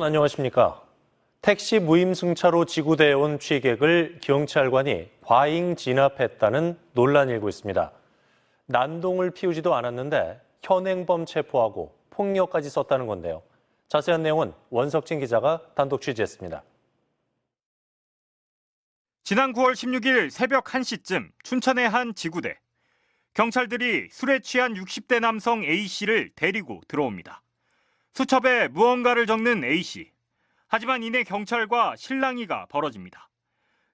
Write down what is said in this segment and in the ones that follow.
안녕하십니까. 택시 무임승차로 지구대에 온 취객을 경찰관이 과잉 진압했다는 논란이 일고 있습니다. 난동을 피우지도 않았는데 현행범 체포하고 폭력까지 썼다는 건데요. 자세한 내용은 원석진 기자가 단독 취재했습니다. 지난 9월 16일 새벽 1시쯤 춘천의 한 지구대. 경찰들이 술에 취한 60대 남성 A씨를 데리고 들어옵니다. 수첩에 무언가를 적는 A씨. 하지만 이내 경찰과 실랑이가 벌어집니다.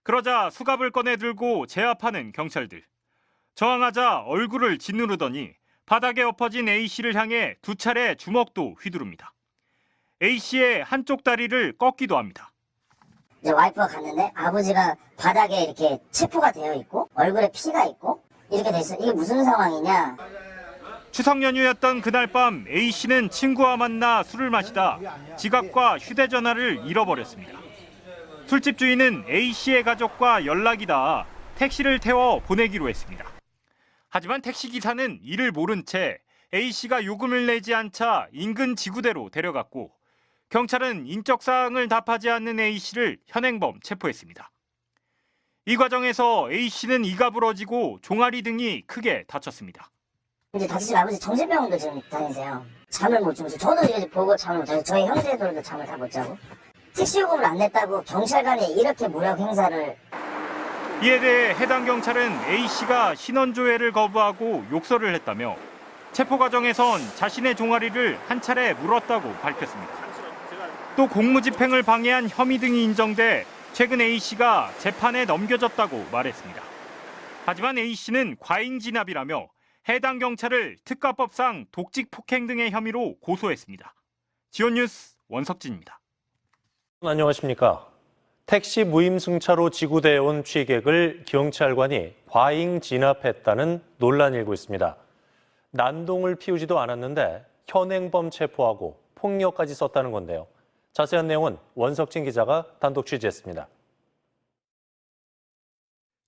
그러자 수갑을 꺼내 들고 제압하는 경찰들. 저항하자 얼굴을 짓누르더니 바닥에 엎어진 A씨를 향해 두 차례 주먹도 휘두릅니다. A씨의 한쪽 다리를 꺾기도 합니다. 이제 와이프가 갔는데 아버지가 바닥에 이렇게 체포가 되어 있고 얼굴에 피가 있고 이렇게 돼 있어. 이게 무슨 상황이냐? 추석 연휴였던 그날 밤 A씨는 친구와 만나 술을 마시다 지갑과 휴대전화를 잃어버렸습니다. 술집 주인은 A씨의 가족과 연락이 닿아 택시를 태워 보내기로 했습니다. 하지만 택시기사는 이를 모른 채 A씨가 요금을 내지 않자 인근 지구대로 데려갔고 경찰은 인적사항을 답하지 않는 A씨를 현행범 체포했습니다. 이 과정에서 A씨는 이가 부러지고 종아리 등이 크게 다쳤습니다. 이제 다치신 아버지 정신병원도 지금 다니세요. 잠을 못 주무세요. 저도 이제 보고 잠을 못 자고 저희 형제들도 잠을 다 못 자고 택시 요금을 안 냈다고 경찰관이 이렇게 무력 행사를. 이에 대해 해당 경찰은 A씨가 신원조회를 거부하고 욕설을 했다며 체포 과정에선 자신의 종아리를 한 차례 물었다고 밝혔습니다. 또 공무집행을 방해한 혐의 등이 인정돼 최근 A씨가 재판에 넘겨졌다고 말했습니다. 하지만 A씨는 과잉 진압이라며 해당 경찰을 특가법상 독직 폭행 등의 혐의로 고소했습니다. 지온뉴스 원석진입니다. 안녕하십니까. 택시 무임승차로 지구대에 온 취객을 경찰관이 과잉 진압했다는 논란이 일고 있습니다. 난동을 피우지도 않았는데 현행범 체포하고 폭력까지 썼다는 건데요. 자세한 내용은 원석진 기자가 단독 취재했습니다.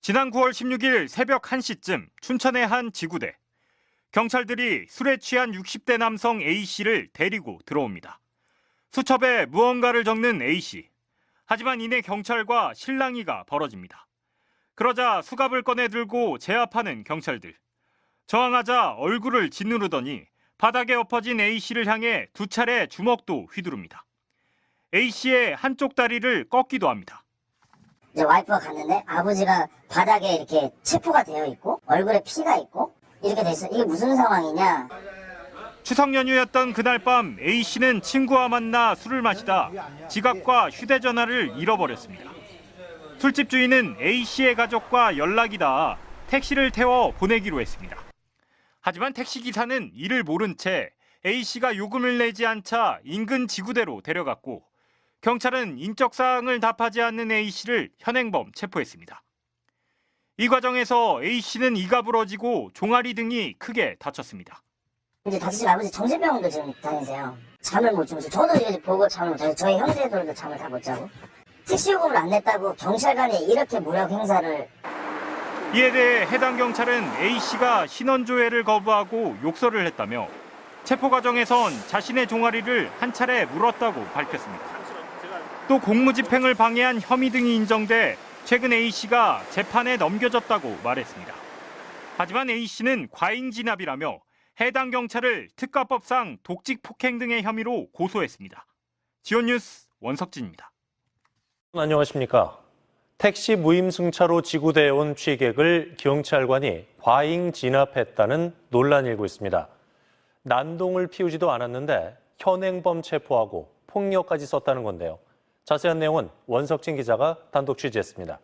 지난 9월 16일 새벽 1시쯤 춘천의 한 지구대. 경찰들이 술에 취한 60대 남성 A씨를 데리고 들어옵니다. 수첩에 무언가를 적는 A씨. 하지만 이내 경찰과 실랑이가 벌어집니다. 그러자 수갑을 꺼내 들고 제압하는 경찰들. 저항하자 얼굴을 짓누르더니 바닥에 엎어진 A씨를 향해 두 차례 주먹도 휘두릅니다. A씨의 한쪽 다리를 꺾기도 합니다. 이제 와이프가 갔는데 아버지가 바닥에 이렇게 체포가 되어 있고 얼굴에 피가 있고 이렇게 돼 있어. 이게 무슨 상황이냐? 추석 연휴였던 그날 밤 A씨는 친구와 만나 술을 마시다 지갑과 휴대전화를 잃어버렸습니다. 술집 주인은 A씨의 가족과 연락이 닿아 택시를 태워 보내기로 했습니다. 하지만 택시기사는 이를 모른 채 A씨가 요금을 내지 않자 인근 지구대로 데려갔고 경찰은 인적사항을 답하지 않는 A씨를 현행범 체포했습니다. 이 과정에서 A씨는 이가 부러지고 종아리 등이 크게 다쳤습니다. 이제 다치신 아버지 정신병원도 지금 다니세요. 잠을 못 주무세요. 저도 이제 보고 잠을 못 자고 저희 형제들도 잠을 다 못 자고 택시 요금을 안 냈다고 경찰관이 이렇게 무력 행사를. 이에 대해 해당 경찰은 A씨가 신원조회를 거부하고 욕설을 했다며 체포 과정에선 자신의 종아리를 한 차례 물었다고 밝혔습니다. 또 공무집행을 방해한 혐의 등이 인정돼 최근 A씨가 재판에 넘겨졌다고 말했습니다. 하지만 A씨는 과잉 진압이라며 해당 경찰을 특가법상 독직 폭행 등의 혐의로 고소했습니다. 지온뉴스 원석진입니다. 안녕하십니까. 택시 무임승차로 지구대에 온 취객을 경찰관이 과잉 진압했다는 논란이 일고 있습니다. 난동을 피우지도 않았는데 현행범 체포하고 폭력까지 썼다는 건데요. 자세한 내용은 원석진 기자가 단독 취재했습니다.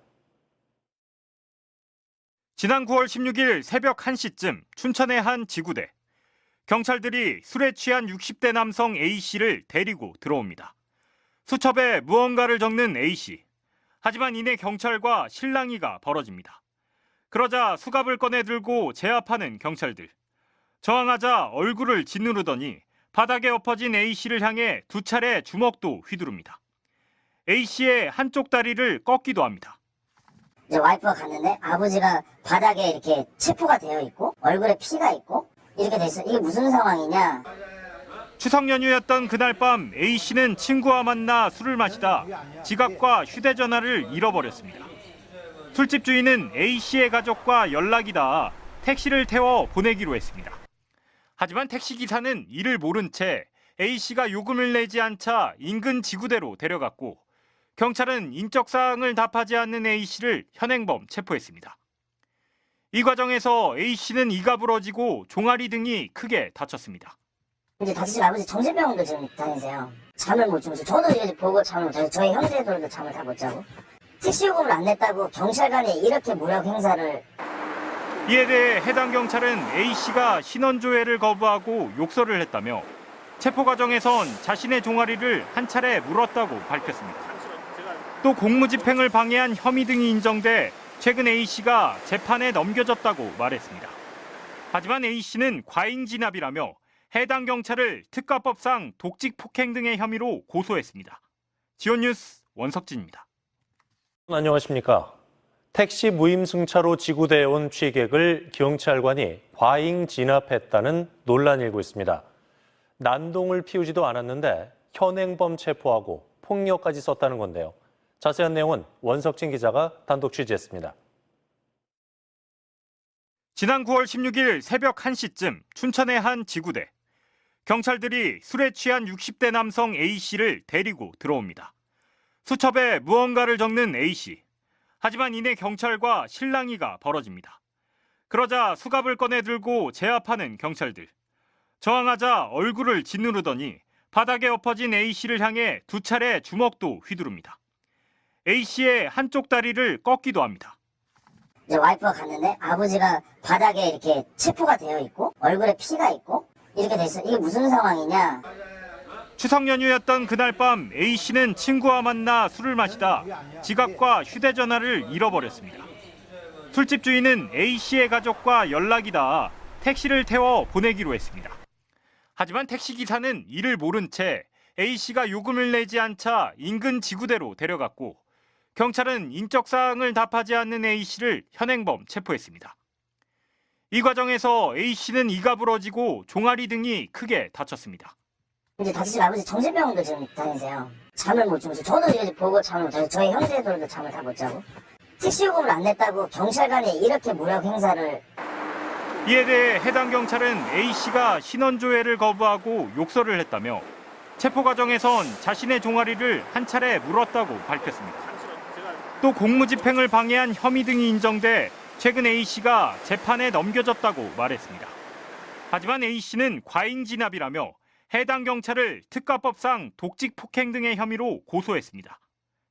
지난 9월 16일 새벽 1시쯤 춘천의 한 지구대. 경찰들이 술에 취한 60대 남성 A씨를 데리고 들어옵니다. 수첩에 무언가를 적는 A씨. 하지만 이내 경찰과 실랑이가 벌어집니다. 그러자 수갑을 꺼내 들고 제압하는 경찰들. 저항하자 얼굴을 짓누르더니 바닥에 엎어진 A씨를 향해 두 차례 주먹도 휘두릅니다. A씨의 한쪽 다리를 꺾기도 합니다. 이제 와이프가 갔는데 아버지가 바닥에 이렇게 체포가 되어 있고 얼굴에 피가 있고 이렇게 돼 있어. 이게 무슨 상황이냐? 추석 연휴였던 그날 밤 A씨는 친구와 만나 술을 마시다 지갑과 휴대전화를 잃어버렸습니다. 술집 주인은 A씨의 가족과 연락이 닿아 택시를 태워 보내기로 했습니다. 하지만 택시기사는 이를 모른 채 A씨가 요금을 내지 않자 인근 지구대로 데려갔고 경찰은 인적사항을 답하지 않는 A씨를 현행범 체포했습니다. 이 과정에서 A씨는 이가 부러지고 종아리 등이 크게 다쳤습니다. 이제 다치신 아버지 정신병원도 지금 다니세요. 잠을 못 주무시고 저도 이제 보고 잠을 못 자고 저희 형제들도 잠을 다 못 자고 택시 요금을 안 냈다고 경찰관이 이렇게 무력 행사를. 이에 대해 해당 경찰은 A씨가 신원조회를 거부하고 욕설을 했다며 체포 과정에선 자신의 종아리를 한 차례 물었다고 밝혔습니다. 또 공무집행을 방해한 혐의 등이 인정돼 최근 A씨가 재판에 넘겨졌다고 말했습니다. 하지만 A씨는 과잉 진압이라며 해당 경찰을 특가법상 독직 폭행 등의 혐의로 고소했습니다. 지온뉴스 원석진입니다. 안녕하십니까. 택시 무임승차로 지구대에 온 취객을 경찰관이 과잉 진압했다는 논란이 일고 있습니다. 난동을 피우지도 않았는데 현행범 체포하고 폭력까지 썼다는 건데요. 자세한 내용은 원석진 기자가 단독 취재했습니다. 지난 9월 16일 새벽 1시쯤 춘천의 한 지구대. 경찰들이 술에 취한 60대 남성 A씨를 데리고 들어옵니다. 수첩에 무언가를 적는 A씨. 하지만 이내 경찰과 실랑이가 벌어집니다. 그러자 수갑을 꺼내 들고 제압하는 경찰들. 저항하자 얼굴을 짓누르더니 바닥에 엎어진 A씨를 향해 두 차례 주먹도 휘두릅니다. A씨의 한쪽 다리를 꺾기도 합니다. 이제 와이프가 갔는데 아버지가 바닥에 이렇게 체포가 되어 있고 얼굴에 피가 있고 이렇게 돼 있어. 이게 무슨 상황이냐? 추석 연휴였던 그날 밤 A씨는 친구와 만나 술을 마시다 지갑과 휴대전화를 잃어버렸습니다. 술집 주인은 A씨의 가족과 연락이 닿아 택시를 태워 보내기로 했습니다. 하지만 택시기사는 이를 모른 채 A씨가 요금을 내지 않자 인근 지구대로 데려갔고 경찰은 인적사항을 답하지 않는 A씨를 현행범 체포했습니다. 이 과정에서 A씨는 이가 부러지고 종아리 등이 크게 다쳤습니다. 이제 다치신 아버지 정신병원도 지금 다니세요. 잠을 못 주무시고 저도 이제 보고 잠을 못 자고 저희 형제들도 잠을 다 못 자고 택시 요금을 안 냈다고 경찰관이 이렇게 무력 행사를. 이에 대해 해당 경찰은 A씨가 신원조회를 거부하고 욕설을 했다며 체포 과정에선 자신의 종아리를 한 차례 물었다고 밝혔습니다. 또 공무집행을 방해한 혐의 등이 인정돼 최근 A씨가 재판에 넘겨졌다고 말했습니다. 하지만 A씨는 과잉 진압이라며 해당 경찰을 특가법상 독직 폭행 등의 혐의로 고소했습니다.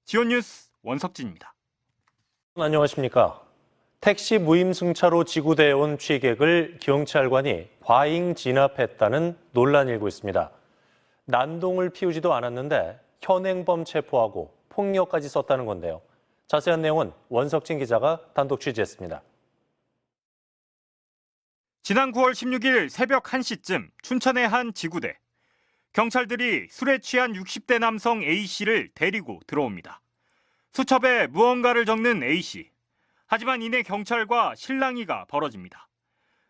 지온뉴스 원석진입니다. 안녕하십니까. 택시 무임승차로 지구대에 온 취객을 경찰관이 과잉 진압했다는 논란이 일고 있습니다. 난동을 피우지도 않았는데 현행범 체포하고 폭력까지 썼다는 건데요. 자세한 내용은 원석진 기자가 단독 취재했습니다. 지난 9월 16일 새벽 1시쯤 춘천의 한 지구대. 경찰들이 술에 취한 60대 남성 A씨를 데리고 들어옵니다. 수첩에 무언가를 적는 A씨. 하지만 이내 경찰과 실랑이가 벌어집니다.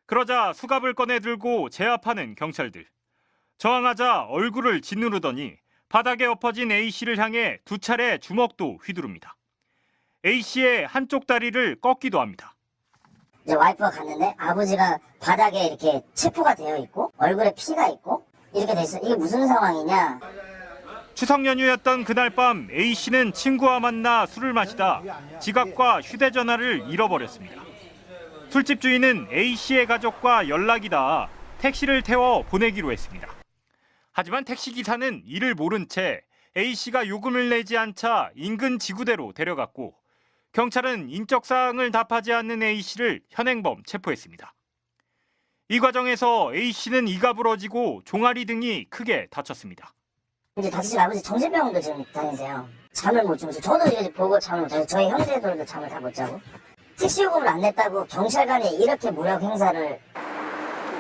그러자 수갑을 꺼내 들고 제압하는 경찰들. 저항하자 얼굴을 짓누르더니 바닥에 엎어진 A씨를 향해 두 차례 주먹도 휘두릅니다. A씨의 한쪽 다리를 꺾기도 합니다. 이제 와이프가 갔는데 아버지가 바닥에 이렇게 체포가 되어 있고 얼굴에 피가 있고 이렇게 돼 있어. 이게 무슨 상황이냐? 추석 연휴였던 그날 밤 A씨는 친구와 만나 술을 마시다 지갑과 휴대전화를 잃어버렸습니다. 술집 주인은 A씨의 가족과 연락이 닿아 택시를 태워 보내기로 했습니다. 하지만 택시기사는 이를 모른 채 A씨가 요금을 내지 않자 인근 지구대로 데려갔고 경찰은 인적사항을 답하지 않는 A씨를 현행범 체포했습니다. 이 과정에서 A씨는 이가 부러지고 종아리 등이 크게 다쳤습니다. 이제 다치신 아버지 정신병원도 지금 다니세요. 잠을 못 주무시고 저도 이제 보고 잠을 못 자고 저희 형제들도 잠을 다 못 자고 택시 요금을 안 냈다고 경찰관이 이렇게 무력 행사를.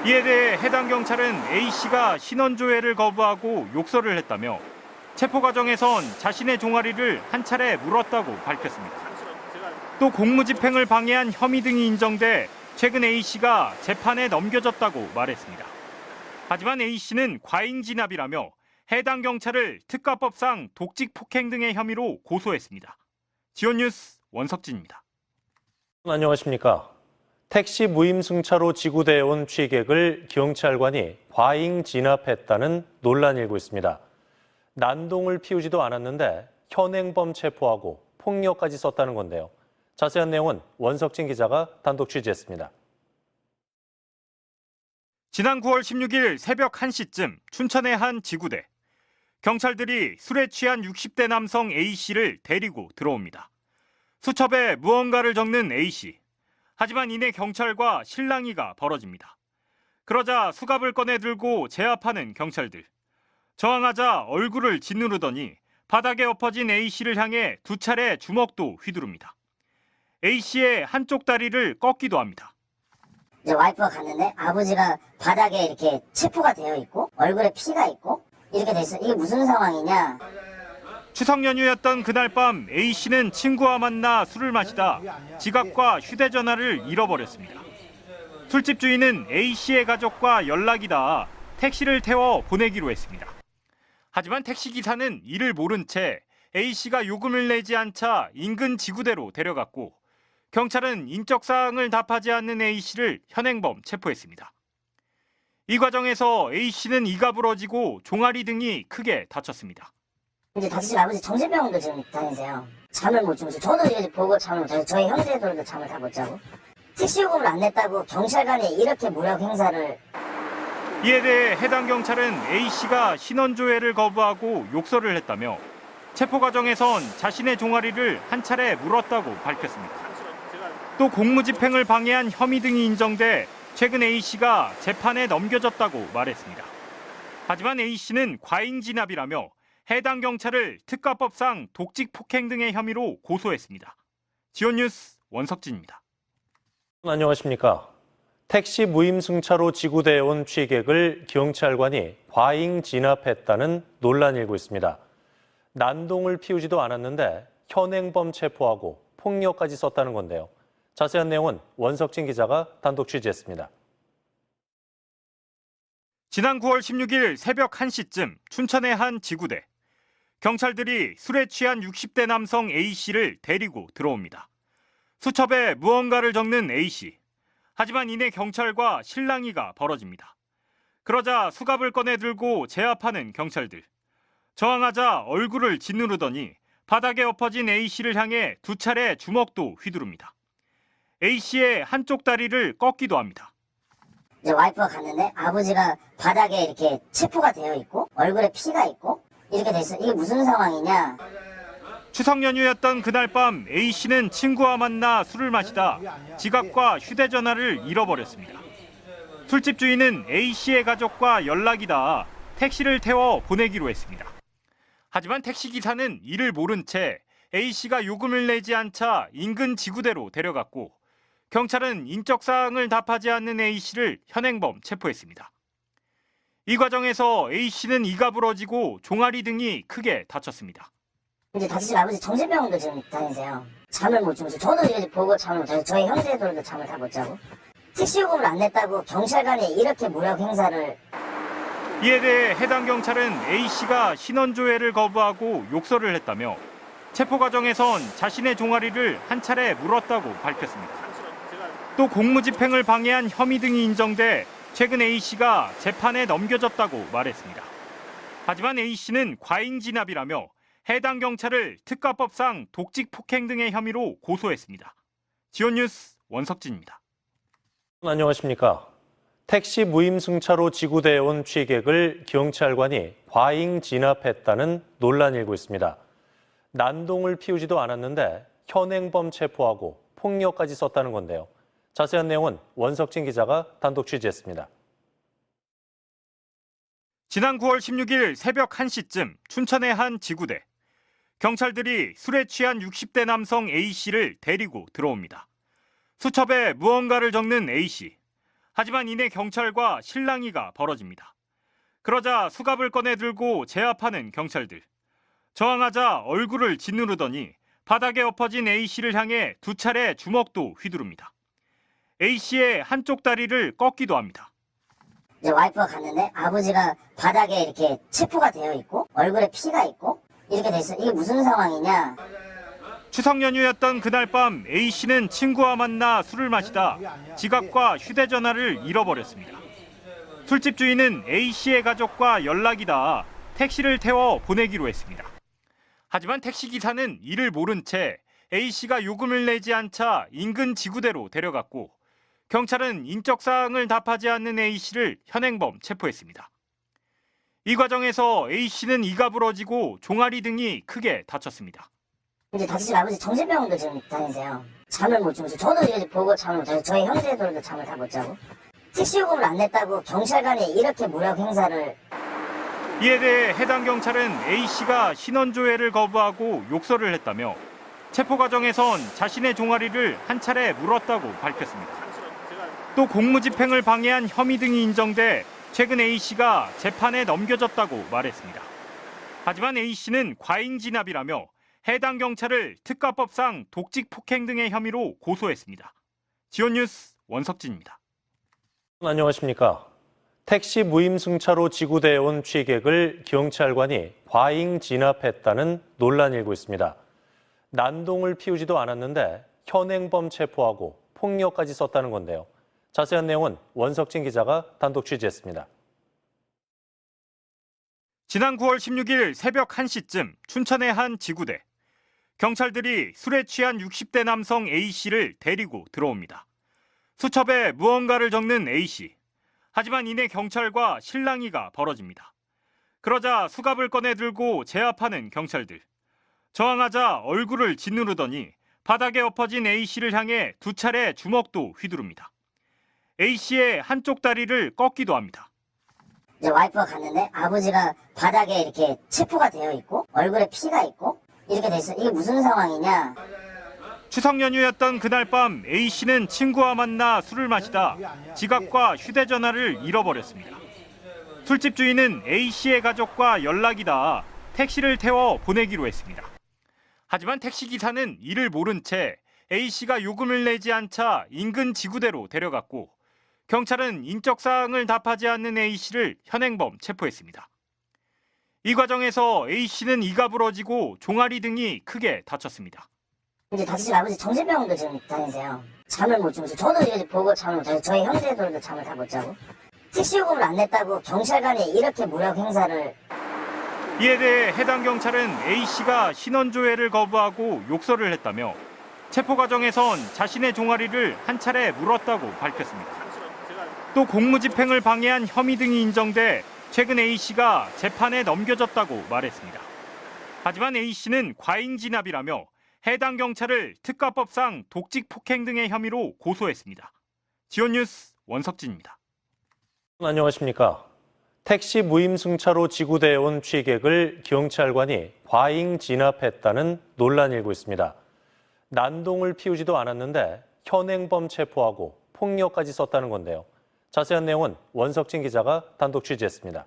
이에 대해 해당 경찰은 A씨가 신원조회를 거부하고 욕설을 했다며 체포 과정에선 자신의 종아리를 한 차례 물었다고 밝혔습니다. 또 공무집행을 방해한 혐의 등이 인정돼 최근 A씨가 재판에 넘겨졌다고 말했습니다. 하지만 A씨는 과잉 진압이라며 해당 경찰을 특가법상 독직 폭행 등의 혐의로 고소했습니다. 지온뉴스 원석진입니다. 안녕하십니까. 택시 무임승차로 지구대에 온 취객을 경찰관이 과잉 진압했다는 논란이 일고 있습니다. 난동을 피우지도 않았는데 현행범 체포하고 폭력까지 썼다는 건데요. 자세한 내용은 원석진 기자가 단독 취재했습니다. 지난 9월 16일 새벽 1시쯤 춘천의 한 지구대. 경찰들이 술에 취한 60대 남성 A씨를 데리고 들어옵니다. 수첩에 무언가를 적는 A씨. 하지만 이내 경찰과 실랑이가 벌어집니다. 그러자 수갑을 꺼내 들고 제압하는 경찰들. 저항하자 얼굴을 짓누르더니 바닥에 엎어진 A씨를 향해 두 차례 주먹도 휘두릅니다. A씨의 한쪽 다리를 꺾기도 합니다. 이제 와이프가 갔는데 아버지가 바닥에 이렇게 체포가 되어 있고 얼굴에 피가 있고 이렇게 돼 있어. 이게 무슨 상황이냐? 추석 연휴였던 그날 밤 A씨는 친구와 만나 술을 마시다 지갑과 휴대전화를 잃어버렸습니다. 술집 주인은 A씨의 가족과 연락이 닿아 택시를 태워 보내기로 했습니다. 하지만 택시기사는 이를 모른 채 A씨가 요금을 내지 않자 인근 지구대로 데려갔고 경찰은 인적사항을 답하지 않는 A씨를 현행범 체포했습니다. 이 과정에서 A씨는 이가 부러지고 종아리 등이 크게 다쳤습니다. 이제 다치신 아버지 정신병원도 지금 다니세요. 잠을 못 주무시고 저도 이제 보고 잠을 못 자고 저희 형제들도 잠을 다 못 자고 택시 요금을 안 냈다고 경찰관이 이렇게 무력 행사를. 이에 대해 해당 경찰은 A씨가 신원조회를 거부하고 욕설을 했다며 체포 과정에선 자신의 종아리를 한 차례 물었다고 밝혔습니다. 또 공무집행을 방해한 혐의 등이 인정돼 최근 A씨가 재판에 넘겨졌다고 말했습니다. 하지만 A씨는 과잉 진압이라며 해당 경찰을 특가법상 독직 폭행 등의 혐의로 고소했습니다. 지온뉴스 원석진입니다. 안녕하십니까. 택시 무임승차로 지구대에 온 취객을 경찰관이 과잉 진압했다는 논란이 일고 있습니다. 난동을 피우지도 않았는데 현행범 체포하고 폭력까지 썼다는 건데요. 자세한 내용은 원석진 기자가 단독 취재했습니다. 지난 9월 16일 새벽 1시쯤 춘천의 한 지구대. 경찰들이 술에 취한 60대 남성 A씨를 데리고 들어옵니다. 수첩에 무언가를 적는 A씨. 하지만 이내 경찰과 실랑이가 벌어집니다. 그러자 수갑을 꺼내 들고 제압하는 경찰들. 저항하자 얼굴을 짓누르더니 바닥에 엎어진 A씨를 향해 두 차례 주먹도 휘두릅니다. A씨의 한쪽 다리를 꺾기도 합니다. 이제 와이프가 갔는데 아버지가 바닥에 이렇게 체포가 되어 있고 얼굴에 피가 있고 이렇게 돼 있어. 이게 무슨 상황이냐? 추석 연휴였던 그날 밤 A씨는 친구와 만나 술을 마시다 지갑과 휴대전화를 잃어버렸습니다. 술집 주인은 A씨의 가족과 연락이 닿아 택시를 태워 보내기로 했습니다. 하지만 택시기사는 이를 모른 채 A씨가 요금을 내지 않자 인근 지구대로 데려갔고 경찰은 인적사항을 답하지 않는 A씨를 현행범 체포했습니다. 이 과정에서 A씨는 이가 부러지고 종아리 등이 크게 다쳤습니다. 이제 다치신 아버지 정신병원도 지금 다니세요. 잠을 못 주무시고 저도 이제 보고 잠을 못 자고 저희 형제들도 잠을 다 못 자고 택시 요금을 안 냈다고 경찰관이 이렇게 무력 행사를. 이에 대해 해당 경찰은 A씨가 신원조회를 거부하고 욕설을 했다며 체포 과정에선 자신의 종아리를 한 차례 물었다고 밝혔습니다. 또 공무집행을 방해한 혐의 등이 인정돼 최근 A씨가 재판에 넘겨졌다고 말했습니다. 하지만 A씨는 과잉 진압이라며 해당 경찰을 특가법상 독직 폭행 등의 혐의로 고소했습니다. 지온뉴스 원석진입니다. 안녕하십니까. 택시 무임승차로 지구대에 온 취객을 경찰관이 과잉 진압했다는 논란이 일고 있습니다. 난동을 피우지도 않았는데 현행범 체포하고 폭력까지 썼다는 건데요. 자세한 내용은 원석진 기자가 단독 취재했습니다. 지난 9월 16일 새벽 1시쯤 춘천의 한 지구대. 경찰들이 술에 취한 60대 남성 A씨를 데리고 들어옵니다. 수첩에 무언가를 적는 A씨. 하지만 이내 경찰과 실랑이가 벌어집니다. 그러자 수갑을 꺼내 들고 제압하는 경찰들. 저항하자 얼굴을 짓누르더니 바닥에 엎어진 A씨를 향해 두 차례 주먹도 휘두릅니다. A씨의 한쪽 다리를 꺾기도 합니다. 이제 와이프가 갔는데 아버지가 바닥에 이렇게 체포가 되어 있고 얼굴에 피가 있고 이렇게 돼 있어. 이게 무슨 상황이냐? 추석 연휴였던 그날 밤 A씨는 친구와 만나 술을 마시다 지갑과 휴대전화를 잃어버렸습니다. 술집 주인은 A씨의 가족과 연락이 닿아 택시를 태워 보내기로 했습니다. 하지만 택시기사는 이를 모른 채 A씨가 요금을 내지 않자 인근 지구대로 데려갔고 경찰은 인적사항을 답하지 않는 A씨를 현행범 체포했습니다. 이 과정에서 A씨는 이가 부러지고 종아리 등이 크게 다쳤습니다. 이제 다치신 아버지 정신병원도 지금 다니세요. 잠을 못 주무시고 저도 이제 보고 잠을 못 자고 저희 형제들도 잠을 다 못 자고 택시 요금을 안 냈다고 경찰관이 이렇게 무력 행사를. 이에 대해 해당 경찰은 A씨가 신원조회를 거부하고 욕설을 했다며 체포 과정에선 자신의 종아리를 한 차례 물었다고 밝혔습니다. 또 공무집행을 방해한 혐의 등이 인정돼 최근 A씨가 재판에 넘겨졌다고 말했습니다. 하지만 A씨는 과잉 진압이라며 해당 경찰을 특가법상 독직 폭행 등의 혐의로 고소했습니다. 지온뉴스 원석진입니다. 안녕하십니까. 택시 무임승차로 지구대에 온 취객을 경찰관이 과잉 진압했다는 논란이 일고 있습니다. 난동을 피우지도 않았는데 현행범 체포하고 폭력까지 썼다는 건데요. 자세한 내용은 원석진 기자가 단독 취재했습니다. 지난 9월 16일 새벽 1시쯤 춘천의 한 지구대. 경찰들이 술에 취한 60대 남성 A씨를 데리고 들어옵니다. 수첩에 무언가를 적는 A씨. 하지만 이내 경찰과 실랑이가 벌어집니다. 그러자 수갑을 꺼내 들고 제압하는 경찰들. 저항하자 얼굴을 짓누르더니 바닥에 엎어진 A씨를 향해 두 차례 주먹도 휘두릅니다. A씨의 한쪽 다리를 꺾기도 합니다. 이제 와이프가 갔는데 아버지가 바닥에 이렇게 체포가 되어 있고 얼굴에 피가 있고 이렇게 돼 있어. 이게 무슨 상황이냐? 추석 연휴였던 그날 밤 A씨는 친구와 만나 술을 마시다 지갑과 휴대전화를 잃어버렸습니다. 술집 주인은 A씨의 가족과 연락이 닿아 택시를 태워 보내기로 했습니다. 하지만 택시기사는 이를 모른 채 A씨가 요금을 내지 않자 인근 지구대로 데려갔고 경찰은 인적사항을 답하지 않는 A씨를 현행범 체포했습니다. 이 과정에서 A씨는 이가 부러지고 종아리 등이 크게 다쳤습니다. 이제 다치신 아버지 정신병원도 지금 다니세요. 잠을 못 주무시고 저도 이제 보고 잠을 못 자고 저희 형제들도 잠을 다 못 자고 택시 요금을 안 냈다고 경찰관이 이렇게 무력 행사를. 이에 대해 해당 경찰은 A씨가 신원조회를 거부하고 욕설을 했다며 체포 과정에선 자신의 종아리를 한 차례 물었다고 밝혔습니다. 또 공무집행을 방해한 혐의 등이 인정돼 최근 A씨가 재판에 넘겨졌다고 말했습니다. 하지만 A씨는 과잉 진압이라며 해당 경찰을 특가법상 독직 폭행 등의 혐의로 고소했습니다. 지온뉴스 원석진입니다. 안녕하십니까. 택시 무임승차로 지구대에 온 취객을 경찰관이 과잉 진압했다는 논란이 일고 있습니다. 난동을 피우지도 않았는데 현행범 체포하고 폭력까지 썼다는 건데요. 자세한 내용은 원석진 기자가 단독 취재했습니다.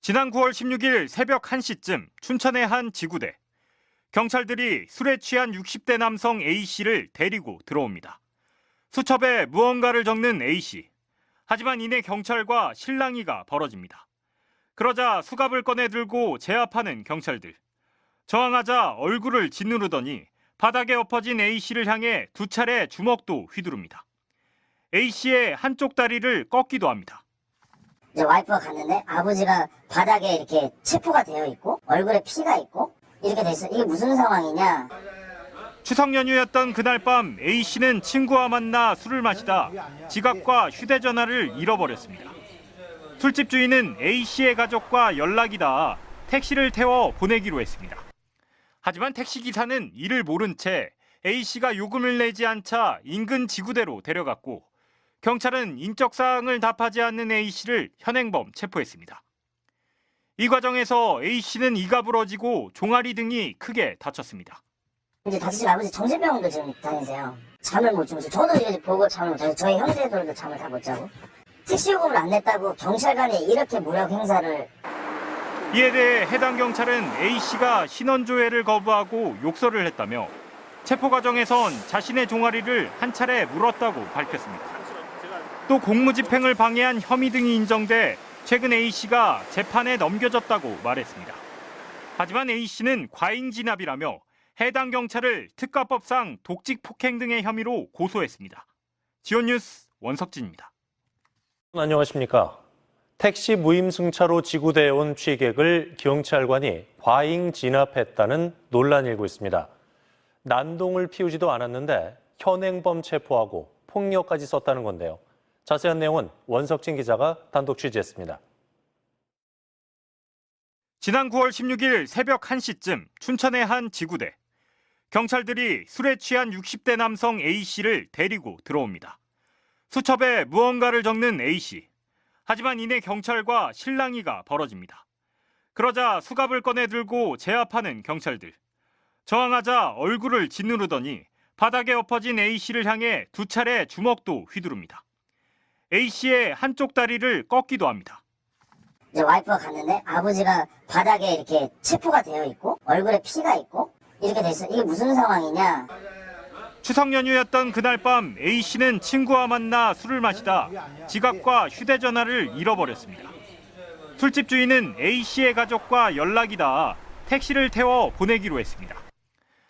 지난 9월 16일 새벽 1시쯤 춘천의 한 지구대. 경찰들이 술에 취한 60대 남성 A씨를 데리고 들어옵니다. 수첩에 무언가를 적는 A씨. 하지만 이내 경찰과 실랑이가 벌어집니다. 그러자 수갑을 꺼내 들고 제압하는 경찰들. 저항하자 얼굴을 짓누르더니 바닥에 엎어진 A씨를 향해 두 차례 주먹도 휘두릅니다. A씨의 한쪽 다리를 꺾기도 합니다. 이제 와이프가 갔는데 아버지가 바닥에 이렇게 체포가 되어 있고 얼굴에 피가 있고 이렇게 돼 있어. 이게 무슨 상황이냐? 추석 연휴였던 그날 밤 A씨는 친구와 만나 술을 마시다 지갑과 휴대전화를 잃어버렸습니다. 술집 주인은 A씨의 가족과 연락이 닿아 택시를 태워 보내기로 했습니다. 하지만 택시기사는 이를 모른 채 A씨가 요금을 내지 않자 인근 지구대로 데려갔고 경찰은 인적사항을 답하지 않는 A씨를 현행범 체포했습니다. 이 과정에서 A씨는 이가 부러지고 종아리 등이 크게 다쳤습니다. 이제 다치신 아버지 정신병원도 지금 다니세요. 잠을 못 주무시고 저도 이제 보고 잠을 못 자고 저희 형제들도 잠을 다 못 자고 택시 요금을 안 냈다고 경찰관이 이렇게 무력 행사를. 이에 대해 해당 경찰은 A씨가 신원조회를 거부하고 욕설을 했다며 체포 과정에선 자신의 종아리를 한 차례 물었다고 밝혔습니다. 또 공무집행을 방해한 혐의 등이 인정돼 최근 A씨가 재판에 넘겨졌다고 말했습니다. 하지만 A씨는 과잉 진압이라며 해당 경찰을 특가법상 독직 폭행 등의 혐의로 고소했습니다. 지온뉴스 원석진입니다. 안녕하십니까. 택시 무임승차로 지구대에 온 취객을 경찰관이 과잉 진압했다는 논란이 일고 있습니다. 난동을 피우지도 않았는데 현행범 체포하고 폭력까지 썼다는 건데요. 자세한 내용은 원석진 기자가 단독 취재했습니다. 지난 9월 16일 새벽 1시쯤 춘천의 한 지구대. 경찰들이 술에 취한 60대 남성 A씨를 데리고 들어옵니다. 수첩에 무언가를 적는 A씨. 하지만 이내 경찰과 실랑이가 벌어집니다. 그러자 수갑을 꺼내 들고 제압하는 경찰들. 저항하자 얼굴을 짓누르더니 바닥에 엎어진 A씨를 향해 두 차례 주먹도 휘두릅니다. A씨의 한쪽 다리를 꺾기도 합니다. 이제 와이프가 갔는데 아버지가 바닥에 이렇게 체포가 되어 있고 얼굴에 피가 있고 이렇게 돼 있어. 이게 무슨 상황이냐? 추석 연휴였던 그날 밤 A씨는 친구와 만나 술을 마시다 지갑과 휴대전화를 잃어버렸습니다. 술집 주인은 A씨의 가족과 연락이 닿아 택시를 태워 보내기로 했습니다.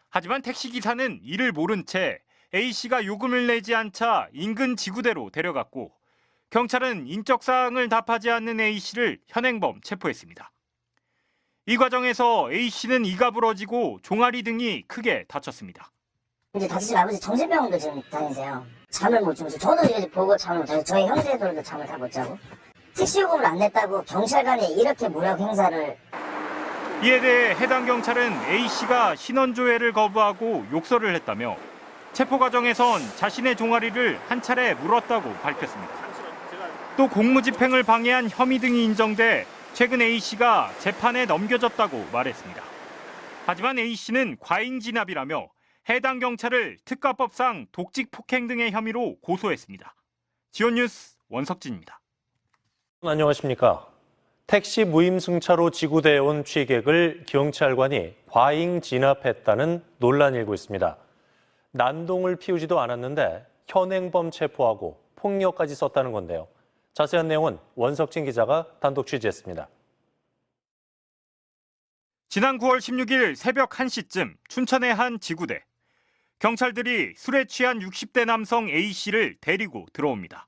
하지만 택시기사는 이를 모른 채 A씨가 요금을 내지 않자 인근 지구대로 데려갔고 경찰은 인적사항을 답하지 않는 A씨를 현행범 체포했습니다. 이 과정에서 A씨는 이가 부러지고 종아리 등이 크게 다쳤습니다. 이제 다치신 아버지 정신병원도 지금 다니세요. 잠을 못 주무시고 저도 이제 보고 잠을 못 자고 저희 형제들도 잠을 다 못 자고 택시 요금을 안 냈다고 경찰관이 이렇게 무력 행사를. 이에 대해 해당 경찰은 A씨가 신원조회를 거부하고 욕설을 했다며 체포 과정에선 자신의 종아리를 한 차례 물었다고 밝혔습니다. 또 공무집행을 방해한 혐의 등이 인정돼 최근 A씨가 재판에 넘겨졌다고 말했습니다. 하지만 A씨는 과잉 진압이라며 해당 경찰을 특가법상 독직 폭행 등의 혐의로 고소했습니다. 지온뉴스 원석진입니다. 안녕하십니까. 택시 무임승차로 지구대에 온 취객을 경찰관이 과잉 진압했다는 논란이 일고 있습니다. 난동을 피우지도 않았는데 현행범 체포하고 폭력까지 썼다는 건데요. 자세한 내용은 원석진 기자가 단독 취재했습니다. 지난 9월 16일 새벽 1시쯤 춘천의 한 지구대. 경찰들이 술에 취한 60대 남성 A씨를 데리고 들어옵니다.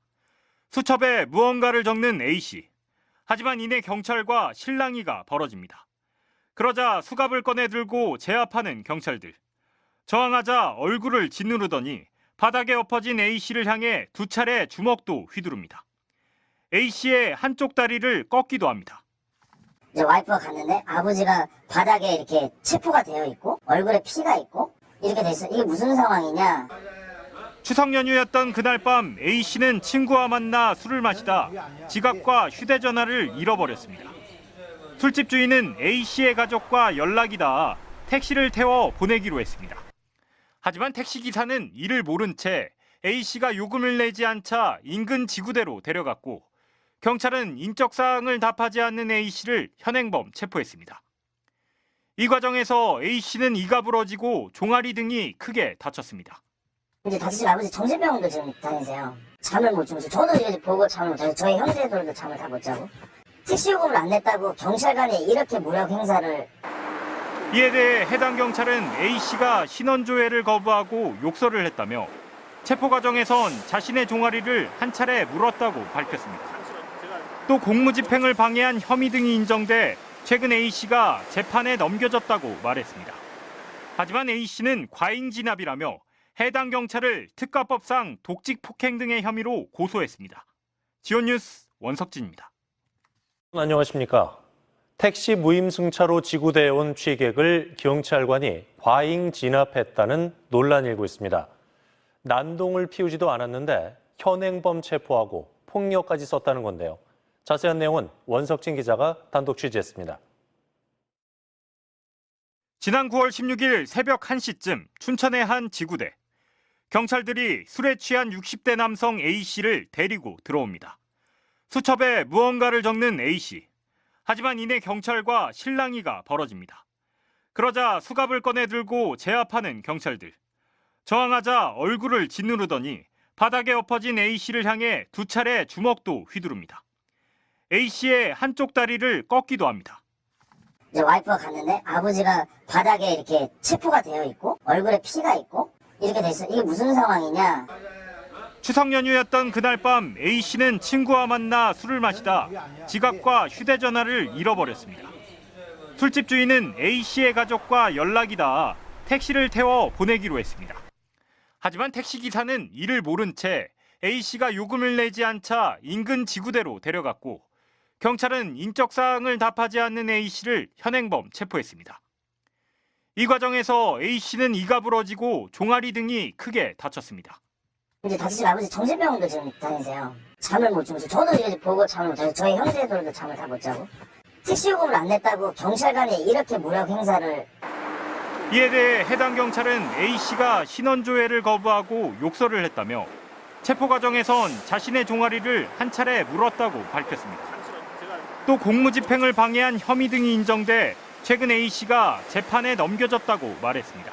수첩에 무언가를 적는 A씨. 하지만 이내 경찰과 실랑이가 벌어집니다. 그러자 수갑을 꺼내 들고 제압하는 경찰들. 저항하자 얼굴을 짓누르더니 바닥에 엎어진 A씨를 향해 두 차례 주먹도 휘두릅니다. A씨의 한쪽 다리를 꺾기도 합니다. 이제 와이프가 갔는데 아버지가 바닥에 이렇게 체포가 되어 있고 얼굴에 피가 있고 이렇게 돼 있어. 이게 무슨 상황이냐? 추석 연휴였던 그날 밤 A씨는 친구와 만나 술을 마시다 지갑과 휴대전화를 잃어버렸습니다. 술집 주인은 A씨의 가족과 연락이 닿아 택시를 태워 보내기로 했습니다. 하지만 택시기사는 이를 모른 채 A씨가 요금을 내지 않자 인근 지구대로 데려갔고 경찰은 인적사항을 답하지 않는 A씨를 현행범 체포했습니다. 이 과정에서 A씨는 이가 부러지고 종아리 등이 크게 다쳤습니다. 이제 다치신 아버지 정신병원도 지금 다니세요. 잠을 못 주무시고 저도 이제 보고 잠을 못 자고 저희 형제들도 잠을 다 못 자고 택시 요금을 안 냈다고 경찰관이 이렇게 무력 행사를. 이에 대해 해당 경찰은 A씨가 신원조회를 거부하고 욕설을 했다며 체포 과정에선 자신의 종아리를 한 차례 물었다고 밝혔습니다. 또 공무집행을 방해한 혐의 등이 인정돼 최근 A씨가 재판에 넘겨졌다고 말했습니다. 하지만 A씨는 과잉 진압이라며 해당 경찰을 특가법상 독직 폭행 등의 혐의로 고소했습니다. 지온뉴스 원석진입니다. 안녕하십니까. 택시 무임승차로 지구대에 온 취객을 경찰관이 과잉 진압했다는 논란이 일고 있습니다. 난동을 피우지도 않았는데 현행범 체포하고 폭력까지 썼다는 건데요. 자세한 내용은 원석진 기자가 단독 취재했습니다. 지난 9월 16일 새벽 1시쯤 춘천의 한 지구대. 경찰들이 술에 취한 60대 남성 A씨를 데리고 들어옵니다. 수첩에 무언가를 적는 A씨. 하지만 이내 경찰과 실랑이가 벌어집니다. 그러자 수갑을 꺼내 들고 제압하는 경찰들. 저항하자 얼굴을 짓누르더니 바닥에 엎어진 A씨를 향해 두 차례 주먹도 휘두릅니다. A씨의 한쪽 다리를 꺾기도 합니다. 이제 와이프가 갔는데 아버지가 바닥에 이렇게 체포가 되어 있고 얼굴에 피가 있고 이렇게 돼 있어. 이게 무슨 상황이냐? 추석 연휴였던 그날 밤 A씨는 친구와 만나 술을 마시다 지갑과 휴대전화를 잃어버렸습니다. 술집 주인은 A씨의 가족과 연락이 닿아 택시를 태워 보내기로 했습니다. 하지만 택시기사는 이를 모른 채 A씨가 요금을 내지 않자 인근 지구대로 데려갔고 경찰은 인적사항을 답하지 않는 A씨를 현행범 체포했습니다. 이 과정에서 A씨는 이가 부러지고 종아리 등이 크게 다쳤습니다. 이제 다치신 아버지 정신병원도 지금 다니세요. 잠을 못 주무시고 저도 이제 보고 잠을 못 자고 저희 형제들도 잠을 다 못 자고 택시 요금을 안 냈다고 경찰관이 이렇게 무력 행사를. 이에 대해 해당 경찰은 A씨가 신원조회를 거부하고 욕설을 했다며 체포 과정에선 자신의 종아리를 한 차례 물었다고 밝혔습니다. 또 공무집행을 방해한 혐의 등이 인정돼 최근 A씨가 재판에 넘겨졌다고 말했습니다.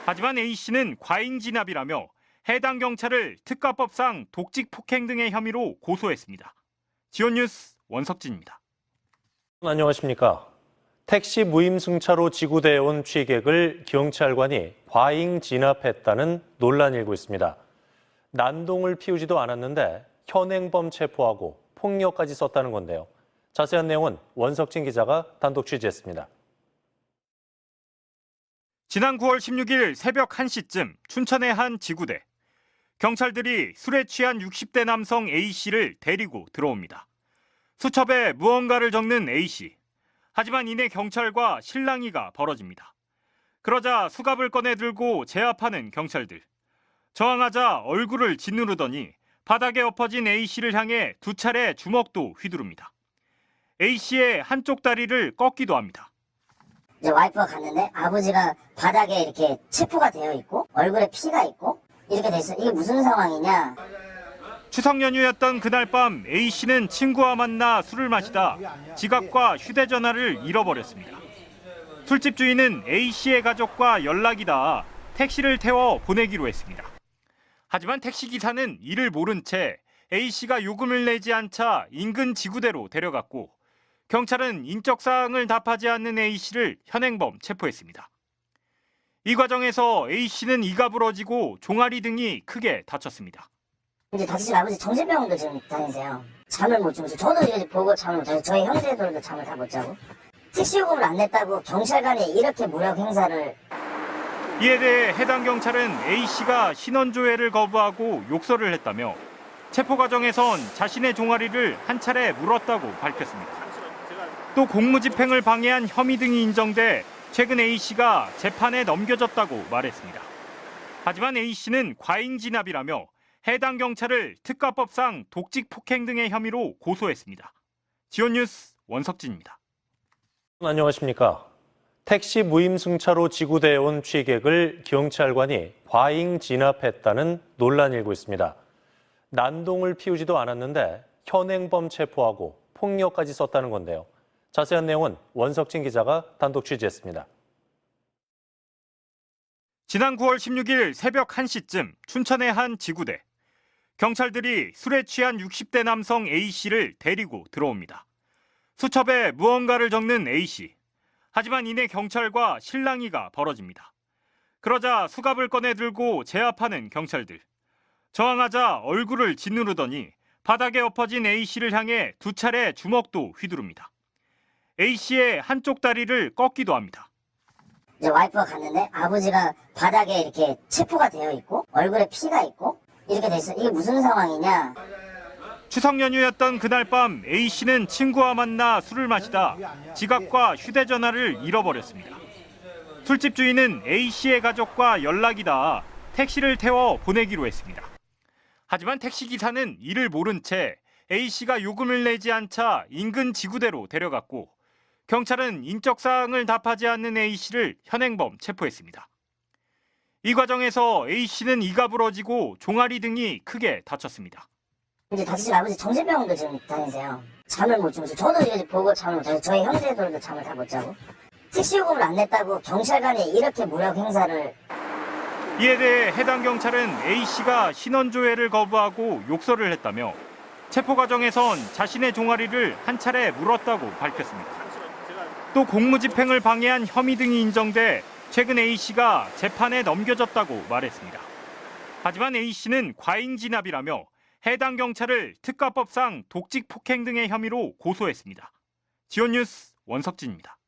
하지만 A씨는 과잉 진압이라며 해당 경찰을 특가법상 독직 폭행 등의 혐의로 고소했습니다. 지온뉴스 원석진입니다. 안녕하십니까. 택시 무임승차로 지구대에 온 취객을 경찰관이 과잉 진압했다는 논란이 일고 있습니다. 난동을 피우지도 않았는데 현행범 체포하고 폭력까지 썼다는 건데요. 자세한 내용은 원석진 기자가 단독 취재했습니다. 지난 9월 16일 새벽 1시쯤 춘천의 한 지구대. 경찰들이 술에 취한 60대 남성 A씨를 데리고 들어옵니다. 수첩에 무언가를 적는 A씨. 하지만 이내 경찰과 실랑이가 벌어집니다. 그러자 수갑을 꺼내 들고 제압하는 경찰들. 저항하자 얼굴을 짓누르더니 바닥에 엎어진 A씨를 향해 두 차례 주먹도 휘두릅니다. A씨의 한쪽 다리를 꺾기도 합니다. 이제 와이프가 갔는데 아버지가 바닥에 이렇게 체포가 되어 있고 얼굴에 피가 있고 이렇게 돼 있어. 이게 무슨 상황이냐? 추석 연휴였던 그날 밤 A씨는 친구와 만나 술을 마시다 지갑과 휴대전화를 잃어버렸습니다. 술집 주인은 A씨의 가족과 연락이 닿아 택시를 태워 보내기로 했습니다. 하지만 택시기사는 이를 모른 채 A씨가 요금을 내지 않자 인근 지구대로 데려갔고 경찰은 인적사항을 답하지 않는 A씨를 현행범 체포했습니다. 이 과정에서 A씨는 이가 부러지고 종아리 등이 크게 다쳤습니다. 이제 다치신 아버지 정신병원도 지금 다니세요. 잠을 못 주무시고 저도 이제 보고 잠을 못 자고 저희 형제들도 잠을 다 못 자고 택시 요금을 안 냈다고 경찰관이 이렇게 무력 행사를. 이에 대해 해당 경찰은 A씨가 신원조회를 거부하고 욕설을 했다며 체포 과정에선 자신의 종아리를 한 차례 물었다고 밝혔습니다. 또 공무집행을 방해한 혐의 등이 인정돼 최근 A씨가 재판에 넘겨졌다고 말했습니다. 하지만 A씨는 과잉 진압이라며 해당 경찰을 특가법상 독직 폭행 등의 혐의로 고소했습니다. 지온뉴스 원석진입니다. 안녕하십니까. 택시 무임승차로 지구대에 온 취객을 경찰관이 과잉 진압했다는 논란이 일고 있습니다. 난동을 피우지도 않았는데 현행범 체포하고 폭력까지 썼다는 건데요. 자세한 내용은 원석진 기자가 단독 취재했습니다. 지난 9월 16일 새벽 1시쯤 춘천의 한 지구대. 경찰들이 술에 취한 60대 남성 A씨를 데리고 들어옵니다. 수첩에 무언가를 적는 A씨. 하지만 이내 경찰과 실랑이가 벌어집니다. 그러자 수갑을 꺼내 들고 제압하는 경찰들. 저항하자 얼굴을 짓누르더니 바닥에 엎어진 A씨를 향해 두 차례 주먹도 휘두릅니다. A씨의 한쪽 다리를 꺾기도 합니다. 이제 와이프가 갔는데 아버지가 바닥에 이렇게 체포가 되어 있고 얼굴에 피가 있고 이렇게 돼 있어. 이게 무슨 상황이냐? 추석 연휴였던 그날 밤 A씨는 친구와 만나 술을 마시다 지갑과 휴대전화를 잃어버렸습니다. 술집 주인은 A씨의 가족과 연락이 닿아 택시를 태워 보내기로 했습니다. 하지만 택시기사는 이를 모른 채 A씨가 요금을 내지 않자 인근 지구대로 데려갔고 경찰은 인적사항을 답하지 않는 A씨를 현행범 체포했습니다. 이 과정에서 A씨는 이가 부러지고 종아리 등이 크게 다쳤습니다. 이제 다치신 아버지 정신병원도 지금 다니세요. 잠을 못 주무시고 저도 이제 보고 잠을 못 자고 저희 형제들도 잠을 다 못 자고 택시 요금을 안 냈다고 경찰관이 이렇게 무력 행사를. 이에 대해 해당 경찰은 A씨가 신원조회를 거부하고 욕설을 했다며 체포 과정에선 자신의 종아리를 한 차례 물었다고 밝혔습니다. 또 공무집행을 방해한 혐의 등이 인정돼 최근 A씨가 재판에 넘겨졌다고 말했습니다. 하지만 A씨는 과잉 진압이라며 해당 경찰을 특가법상 독직 폭행 등의 혐의로 고소했습니다. 지온뉴스 원석진입니다.